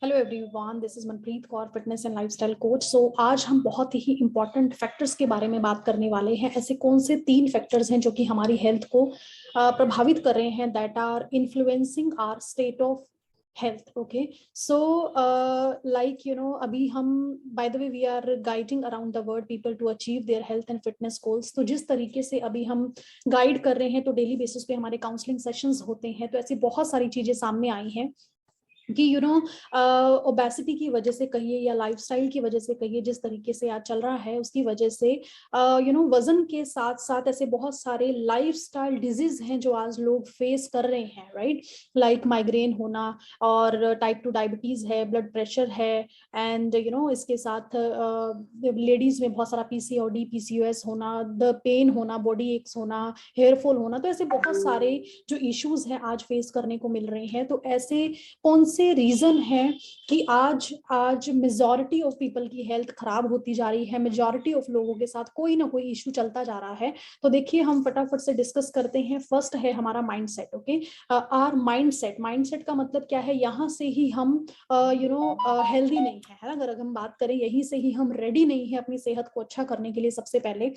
Hello everyone, this is Manpreet Kaur, fitness and lifestyle coach. So आज हम बहुत ही इंपॉर्टेंट फैक्टर्स के बारे में बात करने वाले हैं। ऐसे कौन से 3 फैक्टर्स हैं जो कि हमारी हेल्थ को प्रभावित कर रहे हैं, that are influencing our state of health. Okay, so like अभी हम by the way we are guiding around the world people to achieve their health and fitness goals. तो जिस तरीके से अभी हम गाइड कर रहे हैं, तो डेली बेसिस पे हमारे काउंसलिंग सेशंस होते हैं, तो ऐसी बहुत सारी चीजें सामने आई हैं कि ओबेसिटी की वजह से कहिए या लाइफस्टाइल की वजह से कहिए, जिस तरीके से आज चल रहा है उसकी वजह से वजन के साथ साथ ऐसे बहुत सारे लाइफस्टाइल डिजीज हैं जो आज लोग फेस कर रहे हैं, राइट। लाइक माइग्रेन होना, और टाइप 2 डायबिटीज है, ब्लड प्रेशर है, एंड इसके साथ लेडीज में बहुत सारा पीसीओडी पीसीओएस होना, द पेन होना, बॉडी एक्स होना, हेयर फॉल होना। तो ऐसे बहुत सारे जो इश्यूज हैं आज फेस करने को मिल रहे हैं। तो ऐसे कौन से रीजन है कि आज आज मेजॉरिटी ऑफ पीपल की हेल्थ खराब होती जा रही है, मेजॉरिटी ऑफ लोगों के साथ कोई ना कोई इश्यू चलता जा रहा है। तो देखिए, हम फटाफट से डिस्कस करते हैं। फर्स्ट है हमारा mindset. Okay, our mindset. Mindset का मतलब क्या है? यहाँ से ही हम हेल्दी नहीं है ना, अगर हम बात करें, यहीं से ही हम रेडी नहीं है अपनी सेहत को अच्छा करने के लिए सबसे पहले।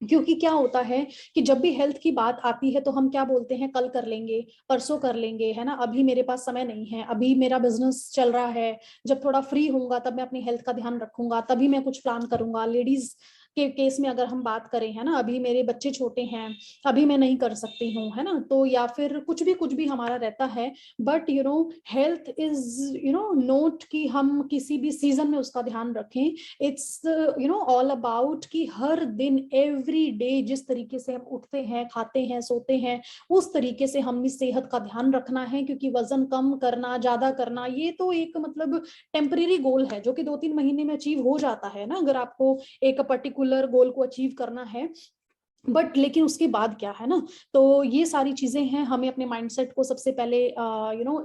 क्योंकि क्या होता है कि जब भी हेल्थ की बात आती है तो हम क्या बोलते हैं, कल कर लेंगे, परसों कर लेंगे, है ना, अभी मेरे पास समय नहीं है, अभी मेरा बिजनेस चल रहा है, जब थोड़ा फ्री होऊंगा तब मैं अपनी हेल्थ का ध्यान रखूंगा, तभी मैं कुछ प्लान करूंगा। लेडीज के केस में अगर हम बात करें, है ना, अभी मेरे बच्चे छोटे हैं, अभी मैं नहीं कर सकती हूँ, है ना, तो या फिर कुछ भी हमारा रहता है। बट हेल्थ इज नोट कि हम किसी भी सीजन में उसका ध्यान रखें। इट्स ऑल अबाउट कि हर दिन एवरी डे जिस तरीके से हम उठते हैं, खाते हैं, सोते हैं, उस तरीके से हमने सेहत का ध्यान रखना है। क्योंकि वजन कम करना, ज्यादा करना, ये तो एक मतलब टेम्परेरी गोल है जो कि 2-3 महीने में अचीव हो जाता है ना, अगर आपको एक पर्टिकुलर गोल को अचीव करना है। बट लेकिन उसके बाद क्या है ना, तो ये सारी चीजें हैं, हमें अपने माइंडसेट को सबसे पहले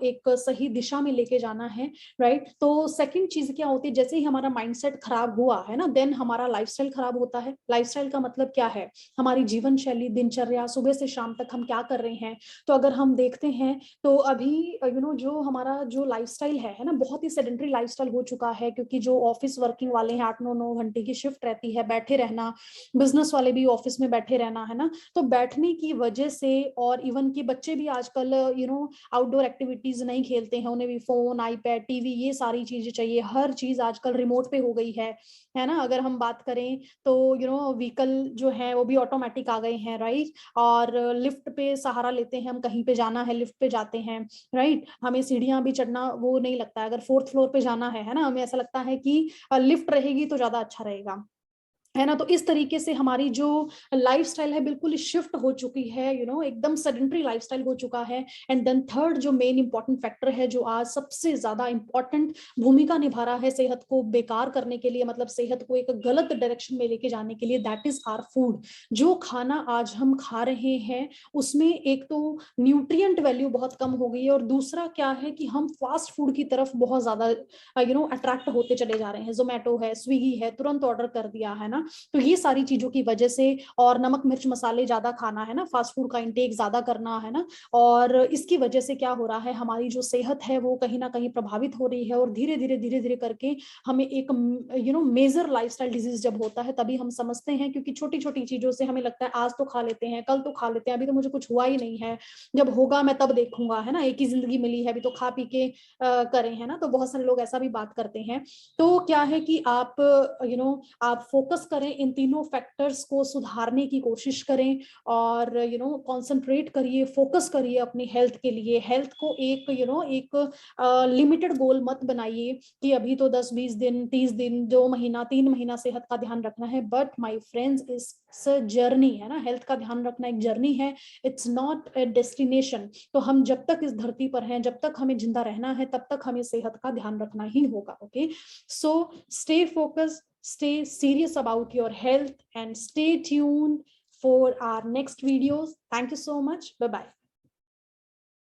एक सही दिशा में लेके जाना है, राइट। तो सेकंड चीज क्या होती है, जैसे ही हमारा माइंडसेट खराब हुआ है ना, देन हमारा लाइफस्टाइल खराब होता है। लाइफस्टाइल का मतलब क्या है? हमारी जीवन शैली, दिनचर्या, सुबह से शाम तक हम क्या कर रहे हैं। तो अगर हम देखते हैं तो अभी जो हमारा जो लाइफस्टाइल है ना, बहुत ही सेडेंटरी लाइफस्टाइल हो चुका है। क्योंकि जो ऑफिस वर्किंग वाले हैं, 8-9 घंटे की शिफ्ट रहती है, बैठे रहना, बिजनेस वाले भी ऑफिस में बैठे रहना, है ना, तो बैठने की वजह से, और इवन कि बच्चे भी आजकल आउटडोर एक्टिविटीज नहीं खेलते हैं, उन्हें भी फोन, आईपैड, टीवी, ये सारी चीजें चाहिए। हर चीज आजकल रिमोट पे हो गई है ना। अगर हम बात करें तो व्हीकल जो है वो भी ऑटोमेटिक आ गए हैं, राइट। और लिफ्ट पे सहारा लेते हैं, हम कहीं पे जाना है लिफ्ट पे जाते हैं, राइट। हमें सीढ़ियां भी चढ़ना वो नहीं लगता है, अगर 4th फ्लोर पे जाना है ना, हमें ऐसा लगता है कि लिफ्ट रहेगी तो ज्यादा अच्छा रहेगा, है ना। तो इस तरीके से हमारी जो लाइफस्टाइल है बिल्कुल शिफ्ट हो चुकी है, एकदम सेडेंटरी लाइफस्टाइल हो चुका है। एंड देन थर्ड जो मेन इंपॉर्टेंट फैक्टर है, जो आज सबसे ज्यादा इंपॉर्टेंट भूमिका निभा रहा है सेहत को बेकार करने के लिए, मतलब सेहत को एक गलत डायरेक्शन में लेके जाने के लिए, दैट इज आवर फूड। जो खाना आज हम खा रहे हैं उसमें एक तो न्यूट्रिएंट वैल्यू बहुत कम हो गई है, और दूसरा क्या है कि हम फास्ट फूड की तरफ बहुत ज्यादा अट्रैक्ट होते चले जा रहे हैं। जोमेटो है, स्विगी है, तुरंत ऑर्डर कर दिया, है ना। तो ये सारी चीजों की वजह से, और नमक मिर्च मसाले ज्यादा खाना, है ना, फास्ट फूड का इंटेक ज्यादा करना, है ना, और इसकी वजह से क्या हो रहा है, हमारी जो सेहत है वो कहीं ना कहीं प्रभावित हो रही है। और धीरे धीरे करके हमें एक मेजर लाइफस्टाइल डिजीज जब होता है तभी हम समझते हैं। क्योंकि छोटी छोटी चीजों से हमें लगता है आज तो खा लेते हैं, कल तो खा लेते हैं, अभी तो मुझे कुछ हुआ ही नहीं है, जब होगा मैं तब देखूंगा, है ना, एक ही जिंदगी मिली है, अभी तो खा पी के करें, है ना। तो बहुत सारे लोग ऐसा भी बात करते हैं। तो क्या है कि आप आप फोकस करें, इन तीनों फैक्टर्स को सुधारने की कोशिश करें, और कंसंट्रेट करिए, फोकस करिए अपनी हेल्थ के लिए। हेल्थ को एक एक लिमिटेड गोल मत बनाइए कि अभी तो 10-20 दिन, 30 दिन, 2 महीना, 3 महीना सेहत का ध्यान रखना है। But my friends, it's a journey, है ना, हेल्थ का ध्यान रखना एक जर्नी है, इट्स नॉट ए डेस्टिनेशन। तो हम जब तक इस धरती पर हैं, जब तक हमें जिंदा रहना है, तब तक हमें सेहत का ध्यान रखना ही होगा। Okay, so stay focused, stay serious about your health, and stay tuned for our next videos. Thank you so much. Bye bye.